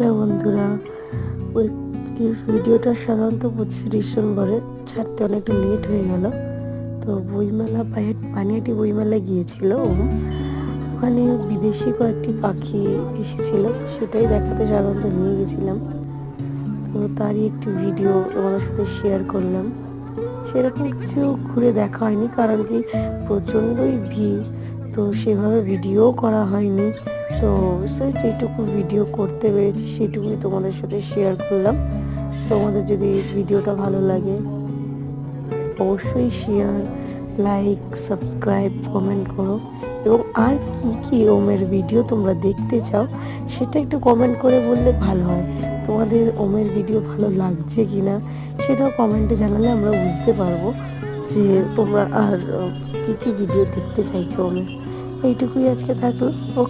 Hello বন্ধুরা, ওই এই ভিডিওটা সাধারণত 25 ডিসেম্বরে ছাড়তে অনেকটা লেট হয়ে গেল। তো বইমেলা পানিহাটি বইমেলায় গিয়েছিল ওখানে বিদেশি কয়েকটি পাখি এসেছিল, তো সেটাই দেখাতে সাধারণত নিয়ে গেছিলাম। তো তারই একটি ভিডিও তোমাদের সাথে শেয়ার করলাম। সেরকম কিছু ঘুরে দেখা হয়নি, কারণ কি প্রচণ্ডই ভিড়, তো সেভাবে ভিডিও করা হয়নি। তো যেটুকু ভিডিও করতে পেরেছি সেটুকুই তোমাদের সাথে শেয়ার করলাম। তোমাদের যদি ভিডিওটা ভালো লাগে অবশ্যই শেয়ার, লাইক, সাবস্ক্রাইব, কমেন্ট করো, এবং আর কি ওমের ভিডিও তোমরা দেখতে চাও সেটা একটু কমেন্ট করে বললে ভালো হয়। তোমাদের ওমের ভিডিও ভালো লাগছে কিনা সেটাও কমেন্টে জানালে আমরা বুঝতে পারবো যে তোমরা আর কি ভিডিও দেখতে চাইছো ওমের। এইটুকুই আজকে থাকলো। ওকে।